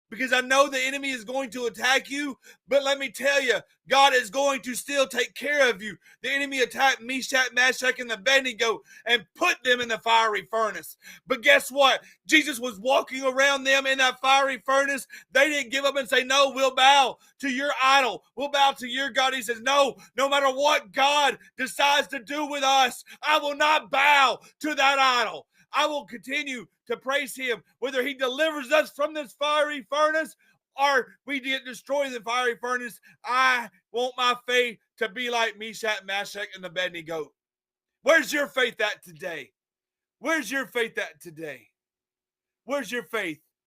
because I know the enemy is going to attack you. But let me tell you, God is going to still take care of you. The enemy attacked Meshach, Meshach, and Abednego and put them in the fiery furnace. But guess what? Jesus was walking around them in that fiery furnace. They didn't give up and say, no, we'll bow to your idol. We'll bow to your God. He says, no matter what God decides to do with us, I will not bow to that idol. I will continue to praise him, whether he delivers us from this fiery furnace or we get destroyed in the fiery furnace. I want my faith to be like Meshach, Meshach, and Abednego. Where's your faith at today? Where's your faith at today? Where's your faith?